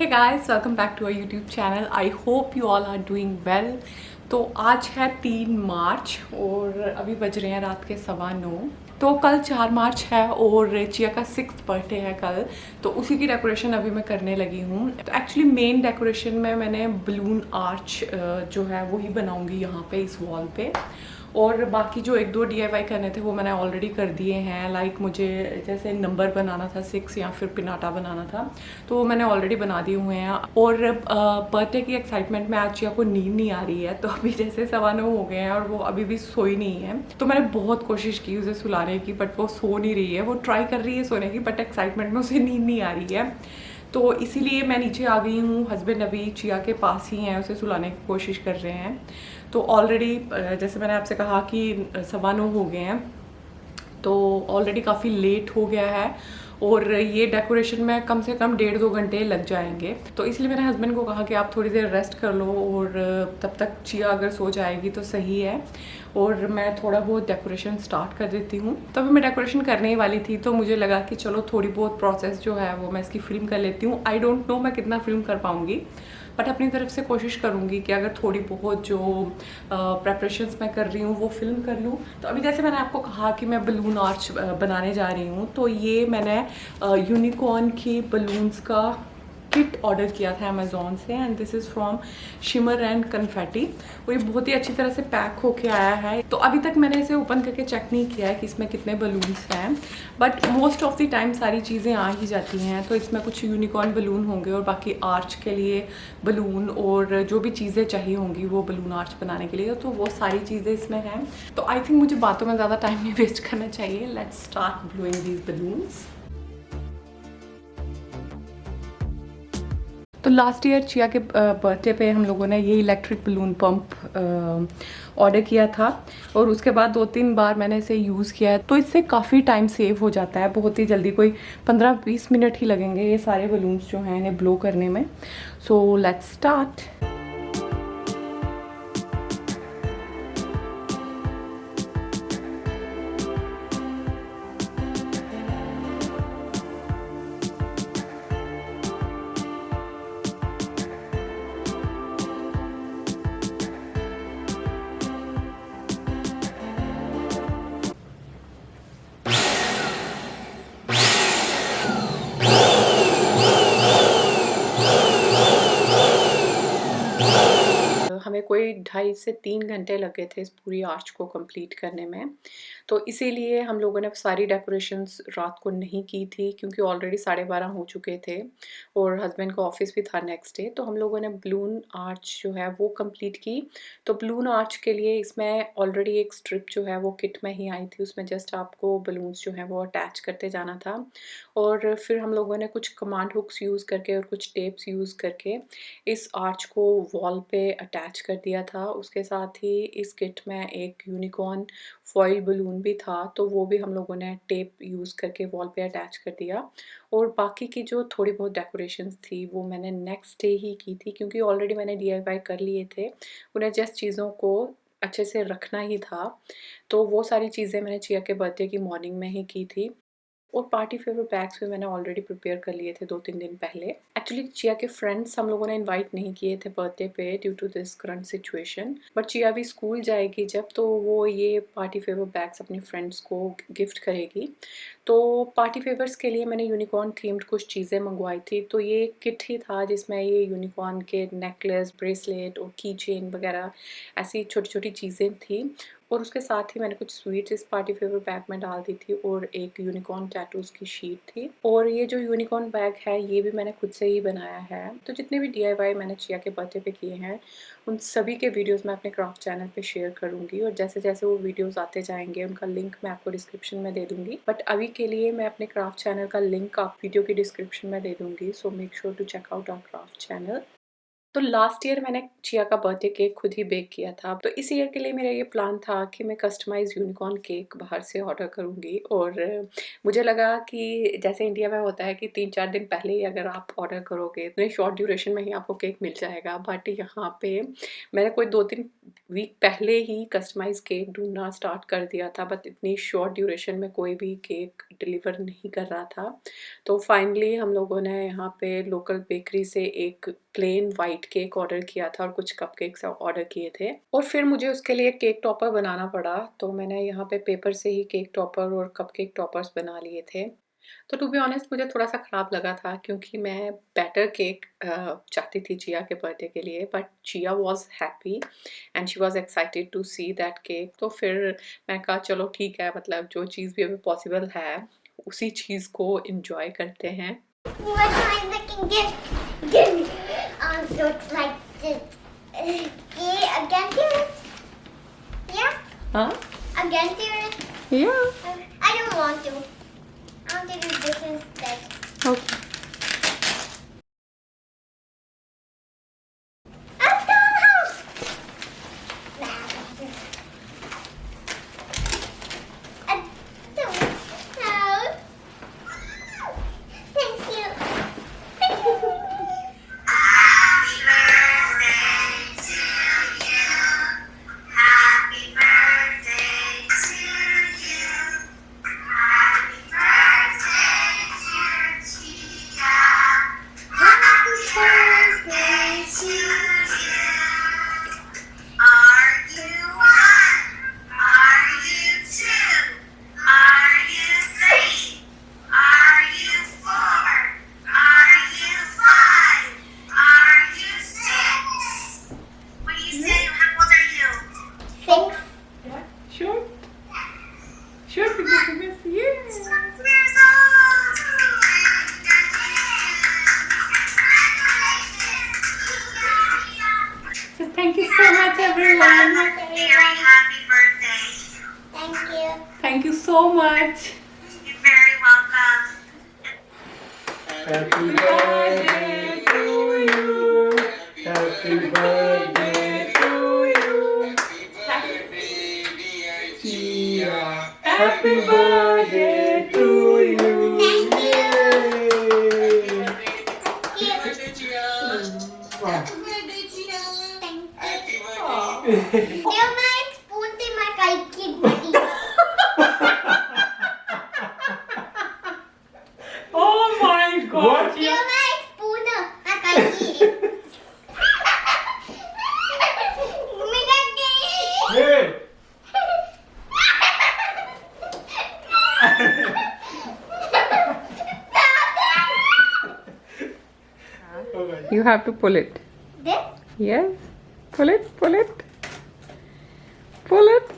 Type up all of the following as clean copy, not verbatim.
Hey guys, welcome back to our YouTube channel. I hope you all are doing well. तो आज है 3 मार्च और अभी बज रहे हैं रात के 9:15। तो कल 4 मार्च है और चिया का 6th बर्थडे है कल। तो उसी की डेकोरेशन अभी मैं करने लगी हूँ। तो एक्चुअली मेन डेकोरेशन में मैंने बलून आर्च जो है वही बनाऊँगी यहाँ पे इस वॉल पे। और बाकी जो 1-2 DIY करने थे वो मैंने ऑलरेडी कर दिए हैं। लाइक मुझे जैसे नंबर बनाना था 6 या फिर पिनाटा बनाना था, तो वो मैंने ऑलरेडी बना दिए हुए हैं। और बर्थडे की एक्साइटमेंट में आज चिया को नींद नहीं आ रही है, तो अभी जैसे 9:15 हो गए हैं और वो अभी भी सोई नहीं है। तो मैंने बहुत कोशिश की उसे सुलाने की, बट वो सो नहीं रही है। वो ट्राई कर रही है सोने की, बट एक्साइटमेंट में उसे नींद नहीं आ रही है। तो इसीलिए मैं नीचे आ गई हूँ। हस्बैंड अभी चिया के पास ही हैं, उसे सुलाने की कोशिश कर रहे हैं। तो ऑलरेडी जैसे मैंने आपसे कहा कि 9:15 हो गए हैं, तो ऑलरेडी काफ़ी लेट हो गया है और ये डेकोरेशन में कम से कम 1.5-2 घंटे लग जाएंगे। तो इसलिए मैंने हस्बैंड को कहा कि आप थोड़ी देर रेस्ट कर लो और तब तक चिया अगर सो जाएगी तो सही है, और मैं थोड़ा बहुत डेकोरेशन स्टार्ट कर देती हूँ। तो अभी मैं डेकोरेशन करने ही वाली थी, तो मुझे लगा कि चलो थोड़ी बहुत प्रोसेस जो है वो मैं इसकी फिल्म कर लेती हूँ। आई डोंट नो मैं कितना फिल्म कर पाऊँगी, बट अपनी तरफ से कोशिश करूँगी कि अगर थोड़ी बहुत जो प्रेपरेशंस मैं कर रही हूँ वो फिल्म कर लूँ। तो अभी जैसे मैंने आपको कहा कि मैं बलून आर्च बनाने जा रही हूँ, तो ये मैंने यूनिकॉर्न की बलून्स का किट ऑर्डर किया था अमेज़ॉन से, and this is from shimmer and confetti. वो ये बहुत ही अच्छी तरह से पैक होके आया है। तो अभी तक मैंने इसे ओपन करके चेक नहीं किया है कि इसमें कितने बलून्स हैं, but most of the time सारी चीज़ें आ ही जाती हैं। तो इसमें कुछ यूनिकॉर्न बलून होंगे और बाकी आर्च के लिए बलून और जो भी चीज़ें चाहिए होंगी वो बलून आर्च बनाने के लिए, तो वो सारी चीज़ें इसमें हैं। तो आई थिंक मुझे बातों में ज़्यादा टाइम नहीं वेस्ट करना चाहिए। Let's start blowing these balloons. तो लास्ट ईयर चिया के बर्थडे पे हम लोगों ने ये इलेक्ट्रिक बलून पंप ऑर्डर किया था, और उसके बाद 2-3 बार मैंने इसे यूज़ किया है। तो इससे काफ़ी टाइम सेव हो जाता है, बहुत ही जल्दी, कोई 15-20 मिनट ही लगेंगे ये सारे बलून्स जो हैं इन्हें ब्लो करने में। So let's start. हमें कोई 2.5 से 3 घंटे लगे थे इस पूरी आर्च को कंप्लीट करने में। तो इसीलिए हम लोगों ने सारी डेकोरेशंस रात को नहीं की थी, क्योंकि ऑलरेडी 12:30 हो चुके थे और हस्बैंड का ऑफिस भी था नेक्स्ट डे। तो हम लोगों ने बलून आर्च जो है वो कंप्लीट की। तो बलून आर्च के लिए इसमें ऑलरेडी एक स्ट्रिप जो है वो किट में ही आई थी, उसमें जस्ट आपको बलून्स जो हैं वो अटैच करते जाना था। और फिर हम लोगों ने कुछ कमांड हुक्स यूज़ करके और कुछ टेप्स यूज़ करके इस आर्च को वॉल पे अटैच कर दिया था। उसके साथ ही इस किट में एक यूनिकॉर्न फॉइल बलून भी था, तो वो भी हम लोगों ने टेप यूज़ करके वॉल पे अटैच कर दिया। और बाकी की जो थोड़ी बहुत डेकोरेशंस थी वो मैंने नेक्स्ट डे ही की थी, क्योंकि ऑलरेडी मैंने DIY कर लिए थे। उन्हें जस्ट चीज़ों को अच्छे से रखना ही था। तो वो सारी चीज़ें मैंने चिया के बर्थडे की मॉर्निंग में ही की थी। और पार्टी फेवर बैग्स भी मैंने ऑलरेडी प्रिपेयर कर लिए थे 2-3 दिन पहले। एक्चुअली चिया के फ्रेंड्स हम लोगों ने इनवाइट नहीं किए थे बर्थडे पे due to this current situation, but Chia भी स्कूल जाएगी जब, तो वो ये पार्टी फेवर बैग्स अपनी फ्रेंड्स को गिफ्ट करेगी। तो पार्टी फेवर्स के लिए मैंने यूनिकॉर्न थीम्ड कुछ चीज़ें मंगवाई थी। तो ये किट ही था जिसमें ये यूनिकॉर्न के नेकलेस, ब्रेसलेट और की चेन वगैरह ऐसी छोटी-छोटी चीज़ें थी। और उसके साथ ही मैंने कुछ स्वीट्स इस पार्टी फेवर बैग में डाल दी थी और एक यूनिकॉर्न टैटूज़ की शीट थी। और ये जो यूनिकॉर्न बैग है ये भी मैंने खुद से ही बनाया है। तो जितने भी DIY मैंने चिया के बर्थडे पे किए हैं उन सभी के वीडियोज़ मैं अपने क्राफ्ट चैनल पे शेयर करूँगी, और जैसे-जैसे वो वीडियोज़ आते जाएँगे उनका लिंक मैं आपको डिस्क्रिप्शन में दे दूँगी। बट अभी के लिए मैं अपने क्राफ्ट चैनल का लिंक आप वीडियो की डिस्क्रिप्शन में दे दूँगी, so make sure to check out our craft channel. तो लास्ट ईयर मैंने चिया का बर्थडे केक खुद ही बेक किया था। तो इस ईयर के लिए मेरा ये प्लान था कि मैं कस्टमाइज़ यूनिकॉर्न केक बाहर से ऑर्डर करूँगी और मुझे लगा कि जैसे इंडिया में होता है कि 3-4 दिन पहले ही अगर आप ऑर्डर करोगे, इतने शॉर्ट ड्यूरेशन में ही आपको केक मिल जाएगा। बट यहाँ पे मैंने कोई 2-3 वीक पहले ही कस्टमाइज़ केक ढूँढना स्टार्ट कर दिया था, बट इतनी शॉर्ट ड्यूरेशन में कोई भी केक डिलीवर नहीं कर रहा था। तो फाइनली हम लोगों ने यहाँ पे लोकल बेकरी से एक प्लेन वाइट केक ऑर्डर किया था और कुछ कपकेक्स ऑर्डर किए थे और फिर मुझे उसके लिए केक टॉपर बनाना पड़ा। तो मैंने यहाँ पे पेपर से ही केक टॉपर और कपकेक टॉपर्स बना लिए थे। तो टू बी ऑनेस्ट मुझे थोड़ा-सा ख़राब लगा था क्योंकि मैं बैटर केक चाहती थी चिया के बर्थडे के लिए, but Chia was happy and she was excited to see that cake. तो फिर मैं कहा चलो ठीक है, मतलब जो चीज़ भी अभी पॉसिबल है उसी चीज़ को एन्जॉय करते हैं। What am I looking? Give me. So it's like this. Again, do it. Yeah, हाँ? again, do it. Yeah. I don't want to. I want to do this instead. Okay. A dollhouse. A dollhouse. Thank you. Thank you. Thanks. Yeah, sure. Sure, fingers, yeah. So thank you so much everyone. Very happy birthday. Thank you. Thank you so much. You're very welcome. Happy birthday to you. Happy birthday to you. Chia. Happy birthday to you. Thank you. Yay. Thank you. Wow. Dear my spoon to my kite buddy. Oh my God. What? Dear my spoon, my kite. Hey. Oh my. You have to pull it. This? Yes. Pull it, pull it. Pull it.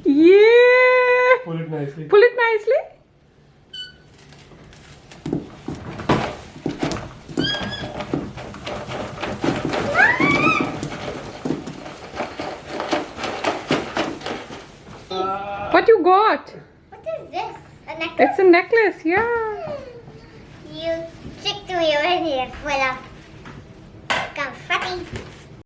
Yeah. Pull it nicely. Pull it nicely. What you got? What is this? A necklace? It's a necklace, yeah. You tricked me already full of confetti.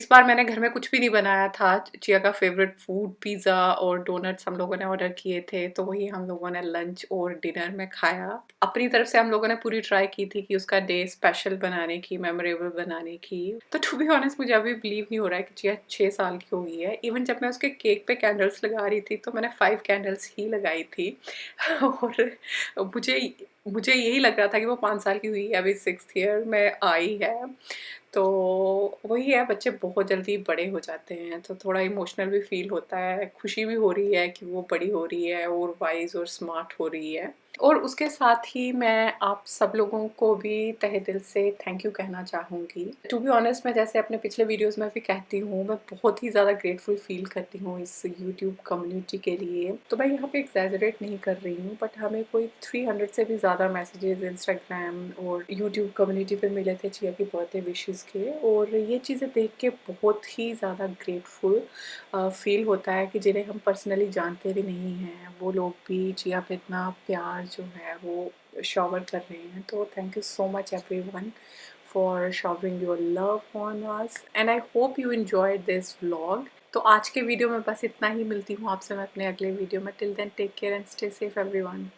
इस बार मैंने घर में कुछ भी नहीं बनाया था। Chia का फेवरेट फूड पिज़्ज़ा और डोनट्स हम लोगों ने ऑर्डर किए थे, तो वही हम लोगों ने लंच और डिनर में खाया। अपनी तरफ से हम लोगों ने पूरी ट्राई की थी कि उसका डे स्पेशल बनाने की, मेमोरेबल बनाने की। तो टू बी ऑनेस्ट मुझे अभी बिलीव नहीं हो रहा है कि चिया 6 साल की हो गई है। इवन जब मैं उसके केक पे कैंडल्स लगा रही थी तो मैंने 5 कैंडल्स ही लगाई थी और मुझे यही लग रहा था कि वो 5 साल की हुई है, अभी 6th ईयर में आई है। तो वही है, बच्चे बहुत जल्दी बड़े हो जाते हैं तो थोड़ा इमोशनल भी फील होता है, खुशी भी हो रही है कि वो बड़ी हो रही है और वाइज और स्मार्ट हो रही है। और उसके साथ ही मैं आप सब लोगों को भी तहे दिल से थैंक यू कहना चाहूँगी। टू बी ऑनेस्ट मैं जैसे अपने पिछले वीडियोस में भी कहती हूँ, मैं बहुत ही ज़्यादा ग्रेटफुल फील करती हूँ इस यूट्यूब कम्युनिटी के लिए। तो मैं यहाँ पे एक्सैजरेट नहीं कर रही हूँ, बट हमें कोई 300 से भी ज़्यादा मैसेजेस इंस्टाग्राम और यूट्यूब कम्युनिटी पे मिले थे चिया की बर्थडे विशेज़ के, और ये चीज़ें देख के बहुत ही ज़्यादा ग्रेटफुल फील होता है कि जिन्हें हम पर्सनली जानते भी नहीं हैं वो लोग भी चिया पे इतना प्यार जो है वो शॉवर कर रहे हैं। तो thank you so much everyone for showering your love on us and I hope you enjoyed this vlog. तो आज के वीडियो में बस इतना ही, मिलती हूँ आपसे मैं अपने अगले वीडियो में। Till then take care and stay safe everyone.